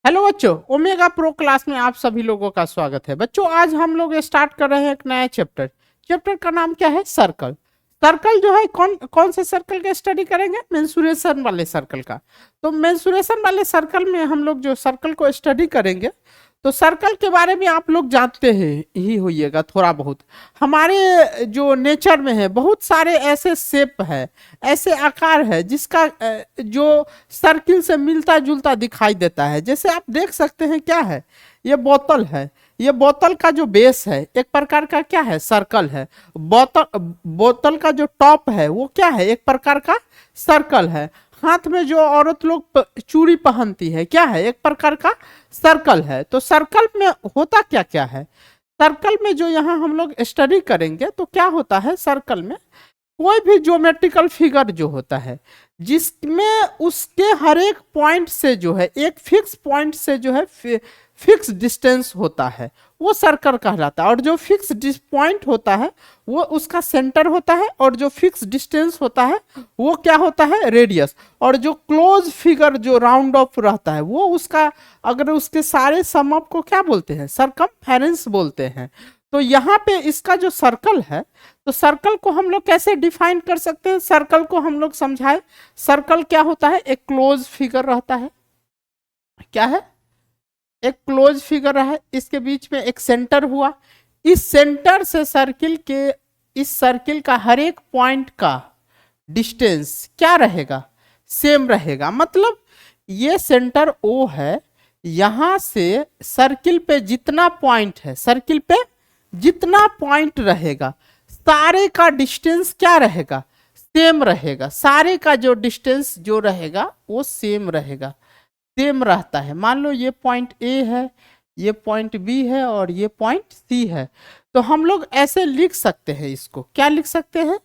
Hello बच्चों, omega pro class में आप सभी लोगों का स्वागत है। बच्चों, आज हम लोग स्टार्ट कर रहे हैं एक नया चैप्टर। चैप्टर का नाम क्या है? सर्कल। सर्कल जो है कौन कौन से सर्कल का स्टडी करेंगे? मेंसुरेशन वाले सर्कल का। तो मेंसुरेशन वाले सर्कल में हम लोग जो सर्कल को स्टडी करेंगे, तो सर्कल के बारे में आप लोग जानते हैं ही होइएगा थोड़ा बहुत। हमारे जो नेचर में है बहुत सारे ऐसे शेप है, ऐसे आकार है जिसका जो सर्किल से मिलता जुलता दिखाई देता है। जैसे आप देख सकते हैं, क्या है ये? बोतल है। ये बोतल का जो बेस है एक प्रकार का क्या है? सर्कल है। बोतल बोतल का जो टॉप है वो क्या है? एक प्रकार का सर्कल है। हाथ में जो औरत लोग चूड़ी पहनती है क्या है? एक प्रकार का सर्कल है। तो सर्कल में होता क्या क्या है? सर्कल में जो यहाँ हम लोग स्टडी करेंगे तो क्या होता है सर्कल में? कोई भी ज्योमेट्रिकल फिगर जो होता है जिसमें उसके हर एक पॉइंट से जो है एक फिक्स पॉइंट से जो है फिक्स डिस्टेंस होता है, वो सर्कल कहलाता है। और जो फिक्स पॉइंट होता है वो उसका सेंटर होता है, और जो फिक्स डिस्टेंस होता है वो क्या होता है? रेडियस। और जो क्लोज फिगर जो राउंड ऑफ रहता है वो उसका, अगर उसके सारे सम अप को क्या बोलते हैं? सरकमफेरेंस बोलते हैं। तो यहाँ पे इसका जो सर्कल है, तो सर्कल को हम लोग कैसे डिफाइन कर सकते हैं? सर्कल को हम लोग समझाए। सर्कल क्या होता है? एक क्लोज फिगर रहता है। क्या है? एक क्लोज फिगर है, इसके बीच में एक सेंटर हुआ। इस सेंटर से सर्किल के, इस सर्किल का हर एक पॉइंट का डिस्टेंस क्या रहेगा? सेम रहेगा। मतलब ये सेंटर O है, यहां से सर्किल पे जितना पॉइंट है, सर्किल पे जितना पॉइंट रहेगा सारे का डिस्टेंस क्या रहेगा? सेम रहेगा। सारे का जो डिस्टेंस जो रहेगा वो सेम रहेगा, सेम रहता है। मान लो ये पॉइंट ए है, ये पॉइंट बी है और ये पॉइंट सी है। तो हम लोग ऐसे लिख सकते हैं, इसको क्या लिख सकते हैं?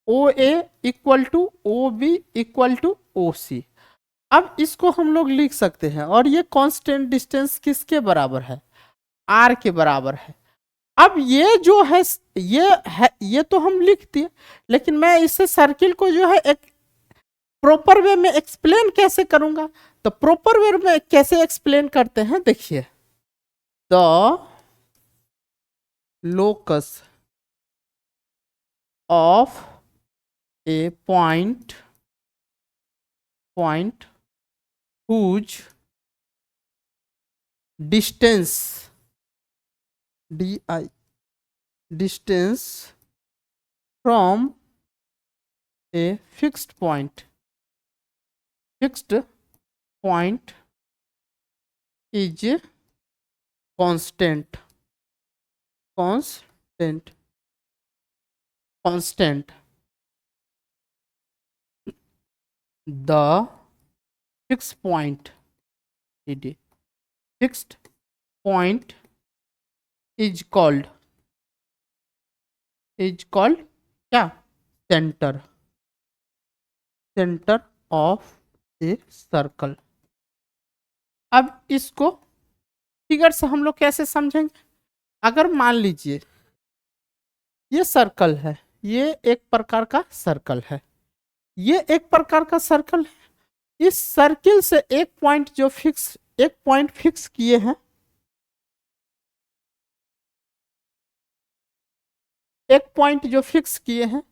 O A equal to O B equal to O C. अब इसको हम लोग लिख सकते हैं, और ये कांस्टेंट डिस्टेंस किसके बराबर है? आर के बराबर है। अब ये जो है ये तो हम लिख दिए, लेकिन मैं इससे सर्किल को जो है एक प्रॉपर वे में एक्सप्लेन कैसे करूंगा? तो प्रॉपर वे में कैसे एक्सप्लेन करते हैं, देखिए। The locus of a point whose distance D I distance from a fixed point is constant the fixed point is called क्या? Centre of a circle. अब इसको फिगर से हम लोग कैसे समझेंगे? अगर मान लीजिए ये सर्कल है, ये एक प्रकार का सर्कल है, ये एक प्रकार का सर्कल है। इस सर्किल से एक पॉइंट फिक्स किए हैं, एक पॉइंट जो फिक्स किए हैं,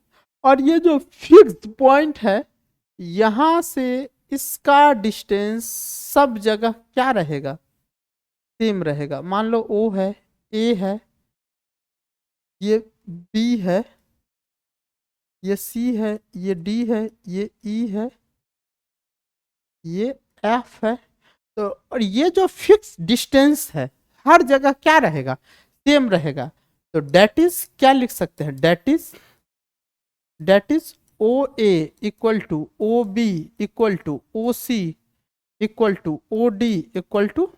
और ये जो फिक्स्ड पॉइंट है यहां से इसका डिस्टेंस सब जगह क्या रहेगा? सेम रहेगा। मान लो O है, A है, ये B है, ये C है, ये D है, ये E है, ये F है। तो और ये जो फिक्स डिस्टेंस है हर जगह क्या रहेगा? सेम रहेगा। तो डेट इज क्या लिख सकते हैं? That is O A equal to O B equal to O C equal to O D equal to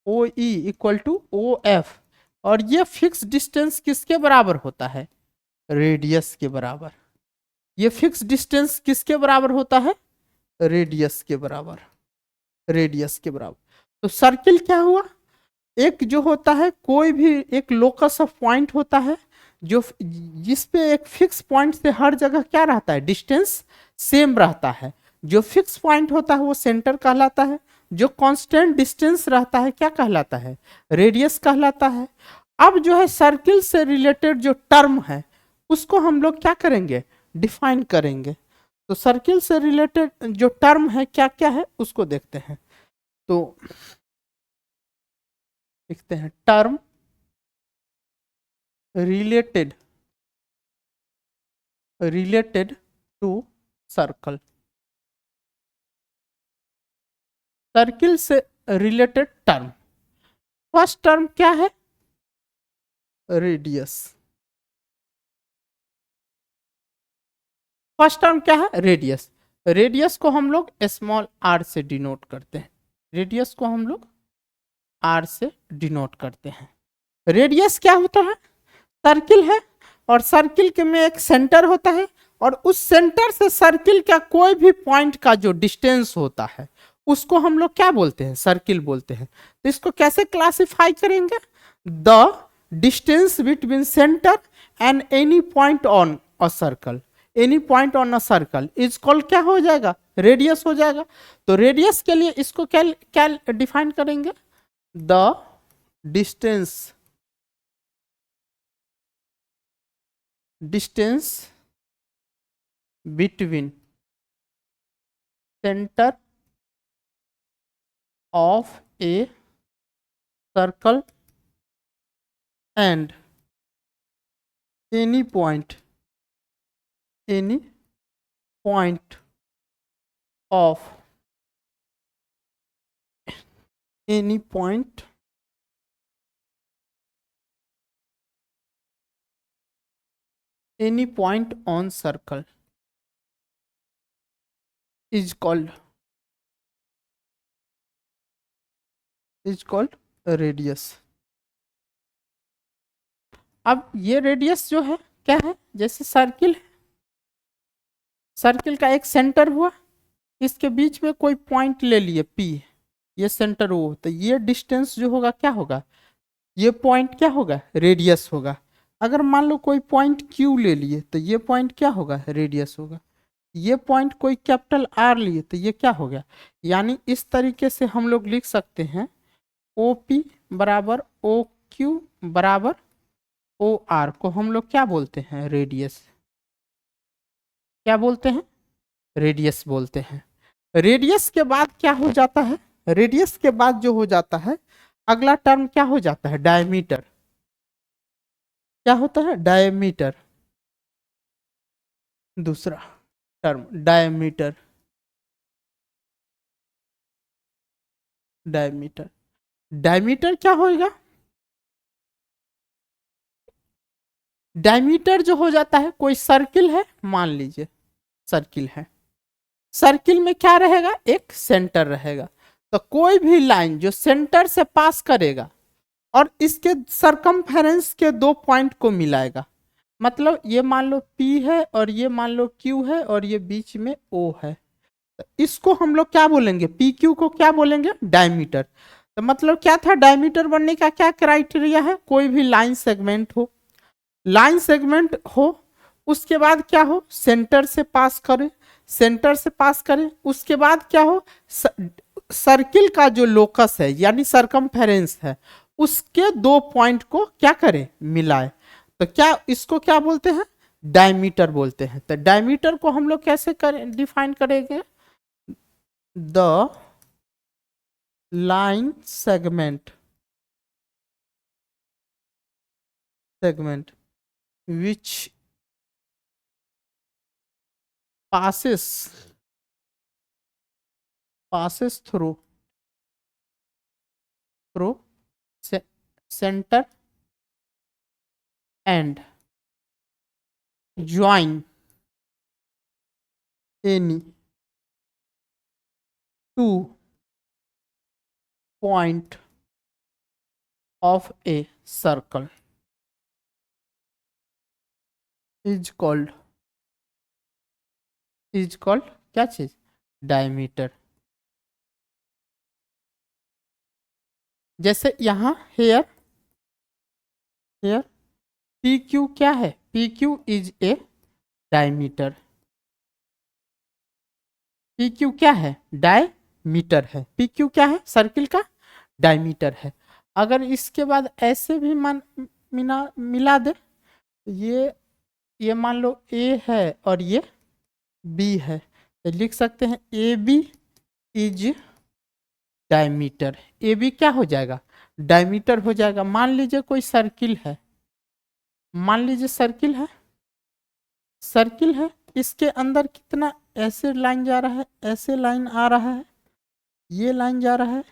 O E equal to O F. और ये फिक्स डिस्टेंस किसके बराबर होता है? रेडियस के बराबर। ये फिक्स डिस्टेंस किसके बराबर होता है? रेडियस के बराबर। तो सर्किल क्या हुआ? एक जो होता है, कोई भी एक लोकस ऑफ पॉइंट होता है जो जिस पे एक फिक्स पॉइंट से हर जगह क्या रहता है? डिस्टेंस सेम रहता है। जो फिक्स पॉइंट होता है वो सेंटर कहलाता है, जो कांस्टेंट डिस्टेंस रहता है क्या कहलाता है, रेडियस कहलाता है। अब जो है सर्किल से रिलेटेड जो टर्म है उसको हम लोग क्या करेंगे, डिफाइन करेंगे। तो सर्किल से रिलेटेड जो टर्म है क्या क्या है उसको देखते हैं। तो लिखते हैं term related to circle. Circle से रिलेटेड टर्म, फर्स्ट टर्म क्या है, रेडियस। फर्स्ट टर्म क्या है, रेडियस। रेडियस को हम लोग स्मॉल r से डिनोट करते हैं, रेडियस को हम लोग r से डिनोट करते हैं। रेडियस क्या होता है, सर्किल है और सर्किल के में एक सेंटर होता है और उस सेंटर से सर्किल का कोई भी पॉइंट का जो डिस्टेंस होता है उसको हम लोग क्या बोलते हैं, सर्किल बोलते हैं। तो इसको कैसे क्लासिफाई करेंगे, the distance between centre and any point on a circle, any point on a circle is called क्या हो जाएगा, रेडियस हो जाएगा। तो रेडियस के लिए इसको क्या क्या डिफाइन करेंगे, the distance between center of a circle and any point of any point on circle is called radius। अब ये रेडियस जो है क्या है, जैसे सर्किल है, सर्किल का एक सेंटर हुआ, इसके बीच में कोई पॉइंट ले लिए P, ये सेंटर वो, तो ये डिस्टेंस जो होगा क्या होगा, ये पॉइंट क्या होगा, रेडियस होगा। अगर मान लो कोई पॉइंट Q ले लिए तो ये पॉइंट क्या होगा, रेडियस होगा। ये पॉइंट कोई कैपिटल R लिए तो ये क्या हो गया, यानी इस तरीके से हम लोग लिख सकते हैं OP बराबर OQ बराबर OR को हम लोग क्या बोलते हैं, रेडियस। क्या बोलते हैं, रेडियस बोलते हैं। रेडियस के बाद क्या हो जाता है, रेडियस के बाद जो हो जाता है अगला टर्म क्या हो जाता है, डायमीटर। क्या होता है, डायमीटर। दूसरा टर्म डायमीटर, डायमीटर। डायमीटर क्या होगा, डायमीटर जो हो जाता है, कोई सर्किल है, मान लीजिए सर्किल है, सर्किल में क्या रहेगा, एक सेंटर रहेगा। तो कोई भी लाइन जो सेंटर से पास करेगा और इसके सरकमफेरेंस के दो पॉइंट को मिलाएगा, मतलब ये मान लो P है और ये मान लो Q है और ये बीच में O है, तो इसको हम लोग क्या बोलेंगे, PQ को क्या बोलेंगे, डायमीटर। तो मतलब क्या था, डायमीटर बनने का क्या क्राइटेरिया है, कोई भी लाइन सेगमेंट हो, लाइन सेगमेंट हो, उसके बाद क्या हो, सेंटर से पास करे, सेंटर से पास करे, उसके बाद क्या हो, सर्किल का जो लोकस है यानी सरकमफेरेंस है उसके दो पॉइंट को क्या करे, मिलाए। तो क्या इसको क्या बोलते हैं, डायमीटर बोलते हैं। तो डायमीटर को हम लोग कैसे डिफाइन करेंगे, the line segment which passes through center and join any two point of a circle is called क्या चीज, डायमीटर। जैसे यहां हेयर PQ क्या है, PQ is a diameter. PQ क्या है, डायमीटर है। पी क्यू क्या है? सर्किल का डायमीटर है। अगर इसके बाद ऐसे भी मिला दे, ये मान लो ए है और ये बी है, तो लिख सकते हैं A B is diameter. A B क्या हो जाएगा? डायमीटर हो जाएगा। मान लीजिए कोई सर्किल है, मान लीजिए सर्किल है, सर्किल है, इसके अंदर कितना ऐसे लाइन जा रहा है, ऐसे लाइन आ रहा है, ये लाइन जा रहा है,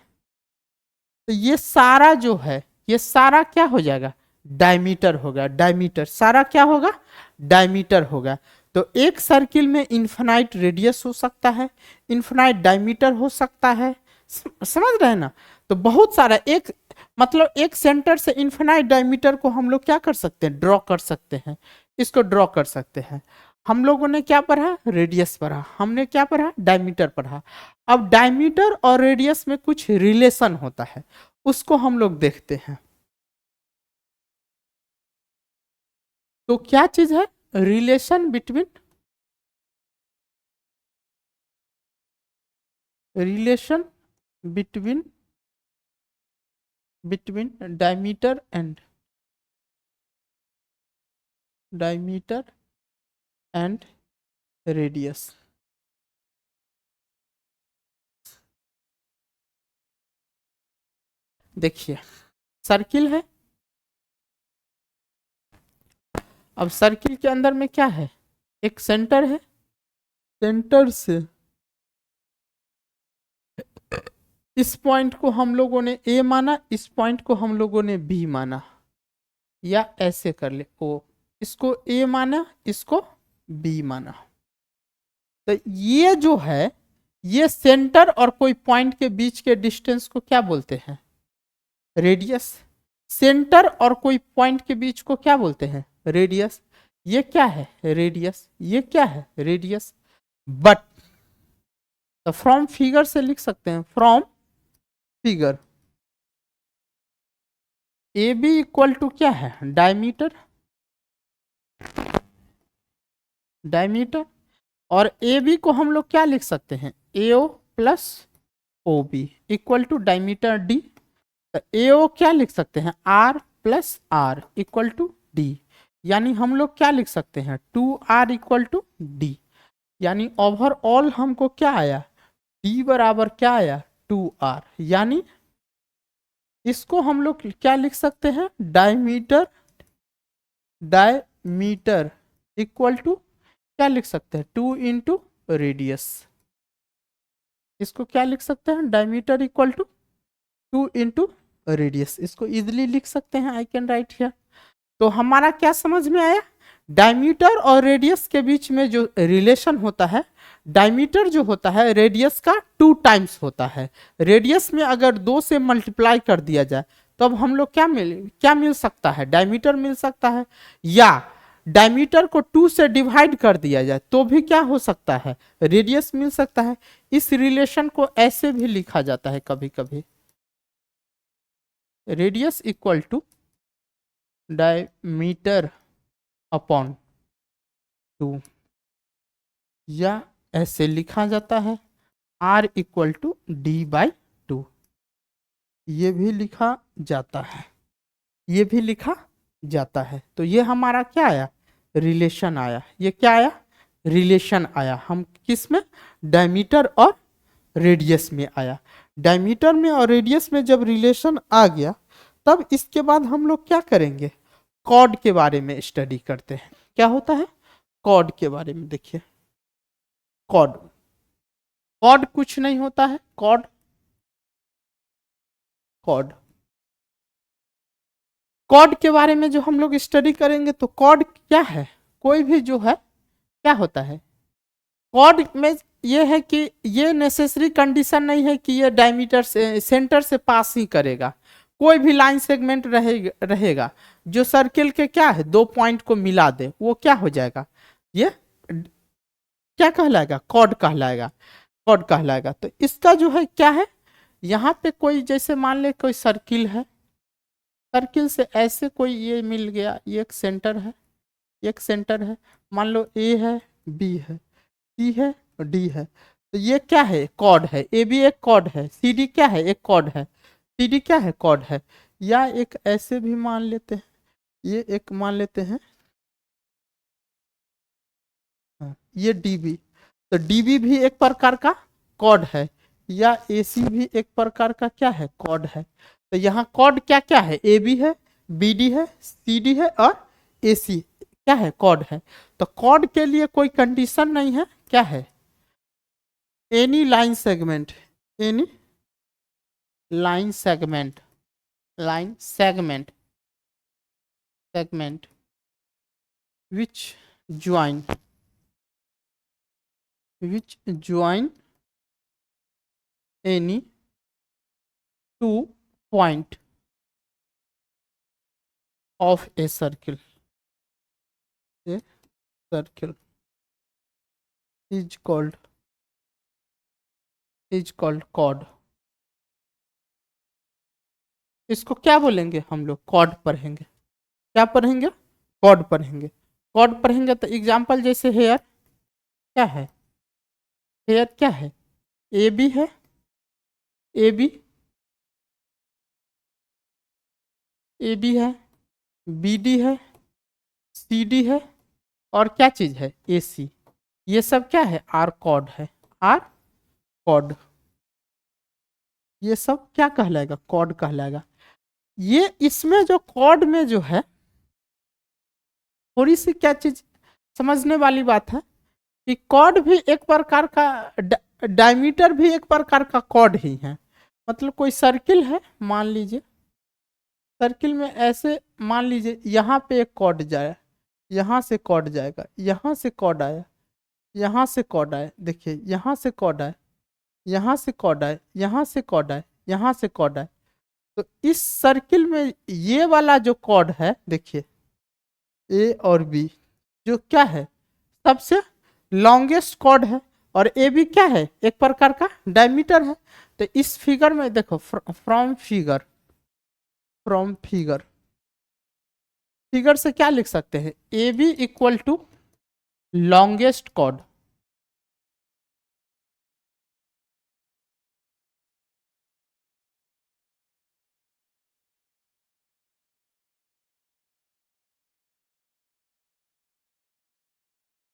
तो ये सारा जो है, ये सारा क्या हो जाएगा? डायमीटर होगा। डायमीटर सारा क्या होगा? डायमीटर होगा। तो एक सर्किल में इन्फिनाइट रेडियस हो सकता है, इन्फिनाइट डायमीटर हो सकता है, समझ रहे हैं ना? तो बहुत सारा, एक मतलब एक सेंटर से इन्फिनाइट डायमीटर को हम लोग क्या कर सकते हैं? ड्रॉ कर सकते हैं, इसको ड्रॉ कर सकते हैं। हम लोगों ने क्या पढ़ा? रेडियस पढ़ा। हमने क्या पढ़ा? डायमीटर पढ़ा। अब डायमीटर और रेडियस में कुछ रिलेशन होता है, उसको हम लोग देखते हैं। तो क्या चीज है? Relation between, relation between diameter and radius. देखिए सर्किल है, अब सर्किल के अंदर में क्या है? एक सेंटर है, सेंटर से इस पॉइंट को हम लोगों ने ए माना, इस पॉइंट को हम लोगों ने बी माना, या ऐसे कर ले ओ, इसको ए माना, इसको बी माना। तो ये जो है, ये सेंटर और कोई पॉइंट के बीच के डिस्टेंस को क्या बोलते हैं? रेडियस। सेंटर और कोई पॉइंट के बीच को क्या बोलते हैं? रेडियस। ये क्या है? रेडियस। ये क्या है? रेडियस। बट तो फ्रॉम फिगर से लिख सकते हैं, from figure A B equal to क्या है? Diameter, diameter. और ए बी को हम लोग क्या लिख सकते हैं? A O plus O B equal to diameter D. तो ए ओ क्या लिख सकते हैं? R plus R equal to D. यानी हम लोग क्या लिख सकते हैं? 2r equal to D. यानी ओवरऑल हमको क्या आया? d बराबर क्या आया? 2r। यानी इसको हम लोग क्या लिख सकते हैं? डायमीटर, डायमीटर इक्वल टू क्या लिख सकते हैं? 2 इंटू रेडियस। इसको क्या लिख सकते हैं? Diameter equal to 2 into radius. इसको इजिली लिख सकते हैं, आई कैन राइट हियर। तो हमारा क्या समझ में आया? डायमीटर और रेडियस के बीच में जो रिलेशन होता है, डायमीटर जो होता है रेडियस का 2 टाइम्स होता है। रेडियस में अगर 2 से मल्टीप्लाई कर दिया जाए तो अब हम लोग क्या मिल सकता है? डायमीटर मिल सकता है। या डायमीटर को 2 से डिवाइड कर दिया जाए तो भी क्या हो सकता है? रेडियस मिल सकता है। इस रिलेशन को ऐसे भी लिखा जाता है कभी कभी, radius equal to diameter upon 2, या ऐसे लिखा जाता है r equal to D by 2। ये भी लिखा जाता है, ये भी लिखा जाता है। तो ये हमारा क्या आया? रिलेशन आया। ये क्या आया? रिलेशन आया। हम किस में? डायमीटर और रेडियस में आया। डायमीटर में और रेडियस में जब रिलेशन आ गया, तब इसके बाद हम लोग क्या करेंगे? कॉर्ड के बारे में स्टडी करते हैं। क्या होता है? कॉर्ड के बारे में देखिए। कॉर्ड, कॉर्ड कुछ नहीं होता है। कॉर्ड, कॉर्ड, कॉर्ड के बारे में जो हम लोग स्टडी करेंगे, तो कॉर्ड क्या है? कोई भी जो है क्या होता है? कॉर्ड में ये है कि ये नेसेसरी कंडीशन नहीं है कि ये डायमीटर से, सेंटर से पास ही करेगा। कोई भी लाइन सेगमेंट रहेगा जो सर्किल के क्या है, 2 पॉइंट को मिला दे, वो क्या हो जाएगा? ये क्या कहलाएगा? कॉर्ड कहलाएगा, कॉर्ड कहलाएगा। तो इसका जो है क्या है, यहाँ पे कोई जैसे मान ले कोई सर्किल है, सर्किल से ऐसे कोई ये मिल गया, ये एक सेंटर है, एक सेंटर है, मान लो ए है, बी है, सी है और डी है। तो ये क्या है, कॉर्ड है। ए भी एक कॉर्ड है, सी डी क्या है, एक कॉर्ड है। सी डी क्या है, कॉर्ड है। या एक ऐसे भी मान लेते हैं, ये एक मान लेते हैं, हाँ, ये डीबी, तो डीबी भी एक प्रकार का कॉर्ड है। या एसी भी एक प्रकार का क्या है, कॉर्ड है। तो यहाँ कॉर्ड क्या क्या है, ए बी है, बी डी है, सी डी है और ए सी क्या है, कॉर्ड है। तो कॉर्ड के लिए कोई कंडीशन नहीं है, क्या है, any line segment, any line segment, line segment, segment which join, which join any two point of a circle, a circle is called chord। इसको क्या बोलेंगे हम लोग, कॉर्ड पढ़ेंगे। क्या पढ़ेंगे, कॉर्ड पढ़ेंगे। कॉर्ड पढ़ेंगे तो एग्जाम्पल जैसे हेयर क्या है, हेयर क्या है, ए बी है, ए बी, ए बी है, बी डी है, सी डी है और क्या चीज है, ए सी। ये सब क्या है, आर कॉर्ड है, आर कॉर्ड। ये सब क्या कहलाएगा, कॉर्ड कहलाएगा। ये इसमें जो कॉर्ड में जो है थोड़ी सी क्या चीज समझने वाली बात है कि कॉर्ड भी एक प्रकार का डायमीटर भी एक प्रकार का कॉर्ड ही है। मतलब कोई सर्किल है, मान लीजिए सर्किल में ऐसे मान लीजिए यहाँ पे एक कॉर्ड जाए, यहाँ से कॉर्ड जाएगा, यहाँ से कॉर्ड आया, यहाँ से कॉर्ड आए, देखिए यहाँ से कॉर्ड आए, यहाँ से कॉर्ड आए, यहाँ से कॉर्ड आए, यहाँ से कॉर्ड आए। तो इस सर्किल में ये वाला जो कॉर्ड है देखिए, ए और बी जो क्या है, सबसे लॉन्गेस्ट कॉर्ड है। और ए बी क्या है, एक प्रकार का डायमीटर है। तो इस फिगर में देखो, from figure, from figure, figure से क्या लिख सकते हैं, A B equal to longest chord.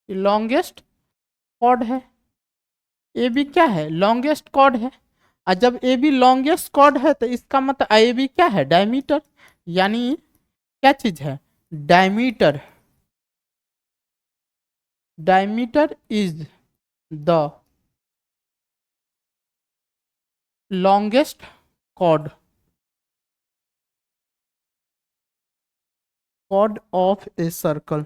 Longest chord है, ए बी क्या है, लॉन्गेस्ट कॉर्ड है। और जब ए बी लॉन्गेस्ट कॉर्ड है तो इसका मतलब ए बी क्या है, डायमीटर। यानी क्या चीज है, diameter, diameter is the longest chord, chord of a circle.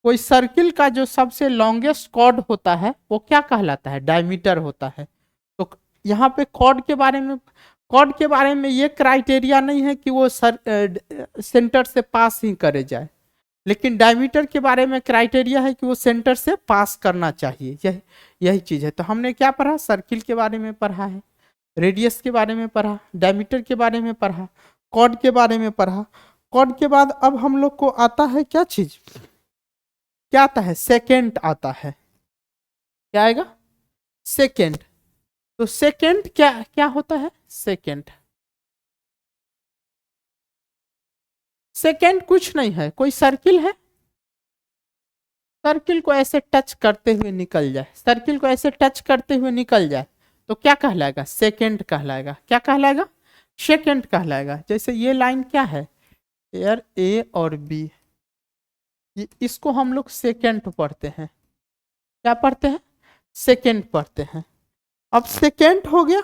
कोई सर्किल का जो सबसे लॉन्गेस्ट कॉर्ड होता है वो क्या कहलाता है, डायमीटर होता है। तो यहाँ पे कॉर्ड के बारे में, कॉर्ड के बारे में ये क्राइटेरिया नहीं है कि वो सेंटर से पास ही करे जाए, लेकिन डायमीटर के बारे में क्राइटेरिया है कि वो सेंटर से पास करना चाहिए। यही चीज है। तो हमने क्या पढ़ा, सर्किल के बारे में पढ़ा है, रेडियस के बारे में पढ़ा, डायमीटर के बारे में पढ़ा, कॉर्ड के बारे में पढ़ा। कॉर्ड के बाद अब हम लोग को आता है क्या चीज, क्या आता है, सेकेंड आता है। क्या आएगा, सेकेंड। तो सेकेंड क्या क्या होता है, सेकेंड, सेकेंड कुछ नहीं है, कोई सर्किल है, सर्किल को ऐसे टच करते हुए निकल जाए, सर्किल को ऐसे टच करते हुए निकल जाए तो क्या कहलाएगा, सेकेंड कहलाएगा। क्या कहलाएगा, सेकेंड कहलाएगा। जैसे ये लाइन क्या है, एयर ए और बी, इसको हम लोग सेकेंड पढ़ते हैं। क्या पढ़ते हैं, सेकेंड पढ़ते हैं। अब सेकेंड हो गया।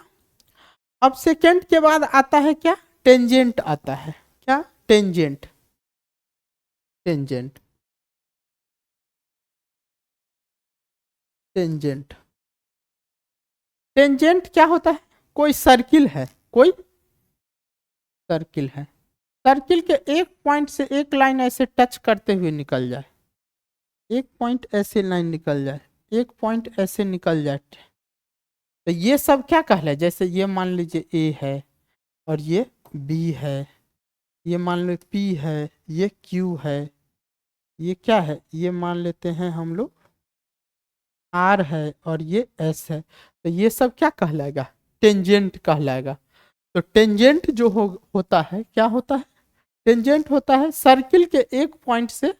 अब सेकेंड के बाद आता है क्या, टेंजेंट आता है। क्या, टेंजेंट, टेंजेंट, टेंजेंट। टेंजेंट क्या होता है, कोई सर्किल है, कोई सर्किल है, सर्किल के एक पॉइंट से एक लाइन ऐसे टच करते हुए निकल जाए, एक पॉइंट ऐसे लाइन निकल जाए, एक पॉइंट ऐसे निकल जाए। तो ये सब क्या कहलाए, जैसे ये मान लीजिए ए है और ये बी है, ये मान लो पी है, ये क्यू है, ये क्या है, ये मान लेते हैं हम लोग आर है और ये एस है, तो ये सब क्या कहलाएगा? टेंजेंट कहलाएगा। तो टेंजेंट जो होता है, क्या होता है? टेंजेंट होता है सर्किल के एक पॉइंट से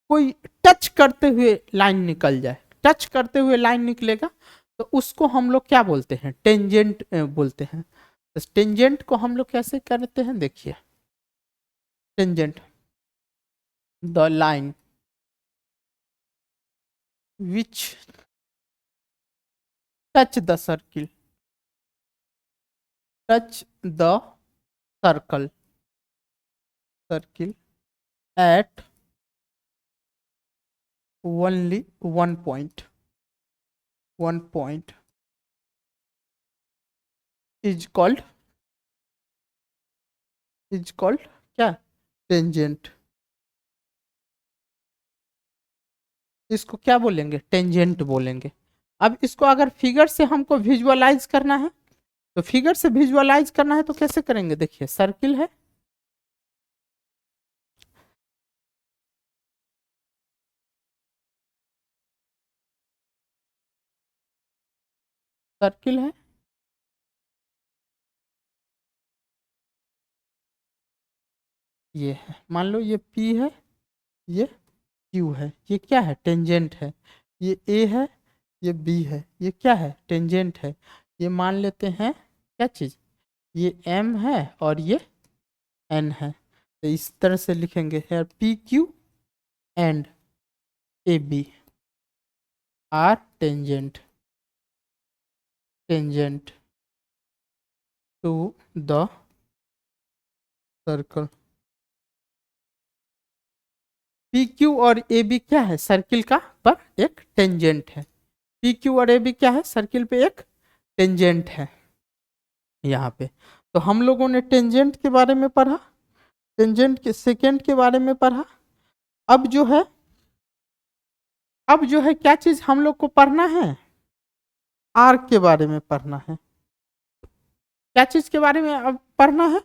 कोई टच करते हुए लाइन निकल जाए, टच करते हुए लाइन निकलेगा तो उसको हम लोग क्या बोलते हैं? टेंजेंट बोलते हैं। तो टेंजेंट को हम लोग कैसे करते हैं, देखिए। Tangent, the line which touch the circle, touch the circle, circle at only one point is called क्या? टेंजेंट। इसको क्या बोलेंगे? टेंजेंट बोलेंगे। अब इसको अगर फिगर से हमको विजुअलाइज करना है, तो फिगर से विजुअलाइज करना है तो कैसे करेंगे? देखिए, सर्किल है, सर्किल है, ये है, मान लो ये P है, ये Q है, ये क्या है? टेंजेंट है। ये A है, ये B है, ये क्या है? टेंजेंट है। ये मान लेते हैं क्या चीज? ये M है और ये N है। तो इस तरह से लिखेंगे है, PQ and AB are tangent, tangent to the circle. P Q और ए बी क्या है? सर्किल का पर एक टेंजेंट है। पी क्यू और ए बी क्या है? सर्किल पे एक टेंजेंट है यहाँ पे। तो हम लोगों ने टेंजेंट के बारे में पढ़ा, टेंजेंट के सेकेंड के बारे में पढ़ा। अब जो है, क्या चीज हम लोग को पढ़ना है? आर्क के बारे में पढ़ना है। क्या चीज के बारे में अब पढ़ना है?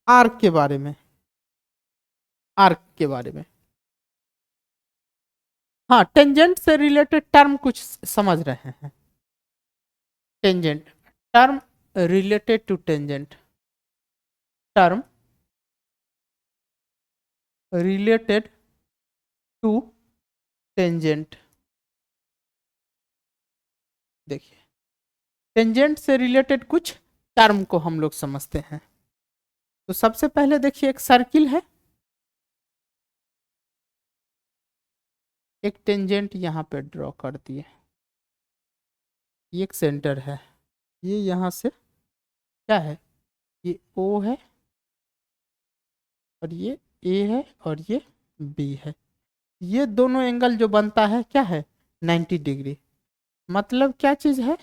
आर्क के बारे में, आर्क के बारे में। हाँ, टेंजेंट से रिलेटेड टर्म कुछ समझ रहे हैं। Tangent, term related to tangent, term related to tangent. देखिए, टेंजेंट से रिलेटेड कुछ टर्म को हम लोग समझते हैं। तो सबसे पहले देखिए, एक सर्किल है, एक टेंजेंट यहाँ पे ड्रॉ कर दिए, ये एक सेंटर है, ये यहाँ से क्या है? ये O है और ये A है और ये B है। ये दोनों एंगल जो बनता है क्या है? 90 डिग्री। मतलब क्या चीज है?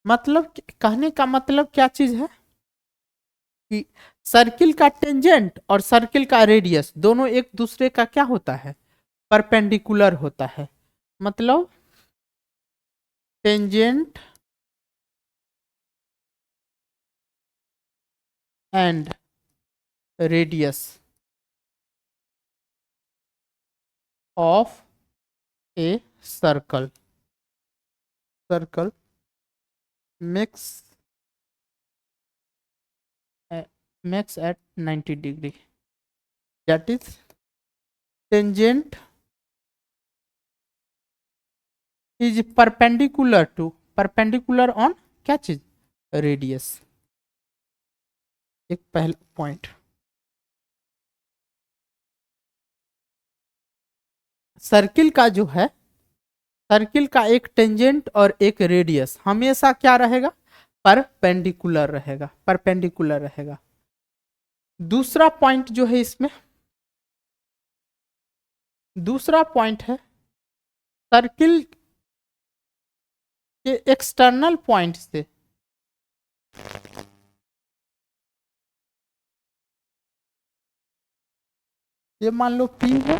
मतलब कहने का मतलब क्या चीज है कि सर्किल का टेंजेंट और सर्किल का रेडियस दोनों एक दूसरे का क्या होता है? परपेंडिकुलर होता है। मतलब tangent and radius of a circle, circle makes makes at 90 degree, that is tangent is perpendicular on क्या चीज? रेडियस। एक पहला पॉइंट। सर्किल का जो है, सर्किल का एक टेंजेंट और एक रेडियस हमेशा क्या रहेगा? परपेंडिकुलर रहेगा, परपेंडिकुलर रहेगा। दूसरा पॉइंट जो है इसमें, दूसरा पॉइंट है सर्किल के एक्सटर्नल पॉइंट से ये मान लो P है,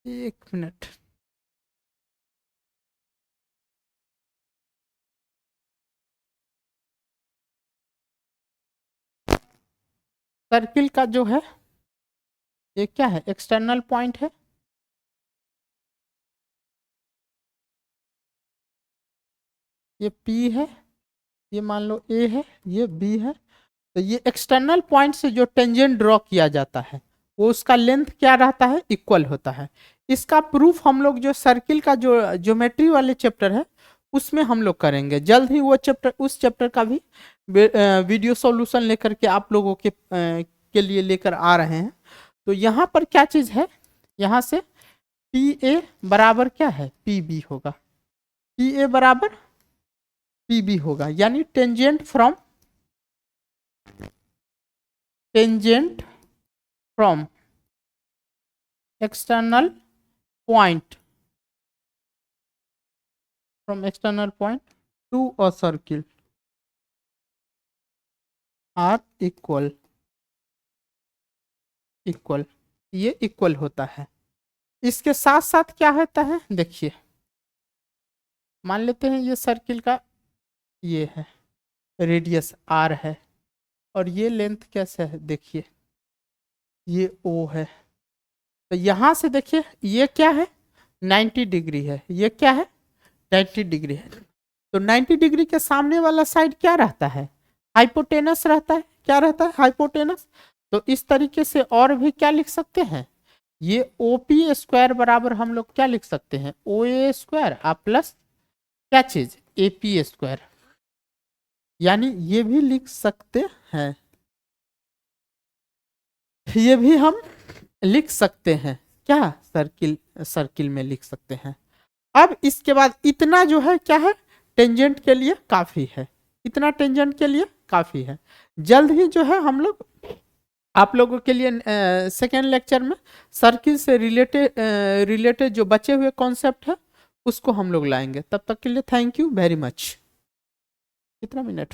एक मिनट, सर्किल का जो है ये क्या है, एक्सटर्नल पॉइंट है। ये P है, ये मान लो A है, ये B है। तो ये एक्सटर्नल पॉइंट से जो टेंजेंट ड्रॉ किया जाता है वो उसका लेंथ क्या रहता है, इक्वल होता है। इसका प्रूफ हम लोग जो सर्किल का जो ज्योमेट्री वाले चैप्टर है उसमें हम लोग करेंगे। जल्द ही वो चैप्टर, उस चैप्टर का भी वीडियो सॉल्यूशन लेकर के आप लोगों के लिए लेकर आ रहे हैं। तो यहाँ पर क्या चीज है, यहाँ से पी ए बराबर क्या है, पी बी होगा। पी ए बराबर पी बी होगा, यानी tangent from external point to a circle are equal, ये इक्वल होता है। इसके साथ साथ क्या होता है, देखिए मान लेते हैं ये सर्किल का ये है रेडियस r है और ये लेंथ कैसे है, देखिए ये O है। तो यहां से देखिए ये क्या है, 90 डिग्री है, ये क्या है 90 डिग्री है। तो 90 डिग्री के सामने वाला साइड क्या रहता है, हाइपोटेनस रहता है। क्या रहता है, हाइपोटेनस। तो इस तरीके से और भी क्या लिख सकते हैं, ये OP स्क्वायर बराबर हम लोग क्या लिख सकते हैं, OA स्क्वायर आ प्लस क्या चीज AP स्क्वायर, यानी ये भी लिख सकते हैं, ये भी हम लिख सकते हैं। क्या सर्किल में लिख सकते हैं। अब इसके बाद इतना जो है क्या है, टेंजेंट के लिए काफी है, इतना टेंजेंट के लिए काफी है। जल्द ही जो है हम लोग आप लोगों के लिए सेकेंड लेक्चर में सर्किल से रिलेटेड जो बचे हुए कॉन्सेप्ट है उसको हम लोग लाएंगे। तब तक के लिए थैंक यू वेरी मच। कितना मिनट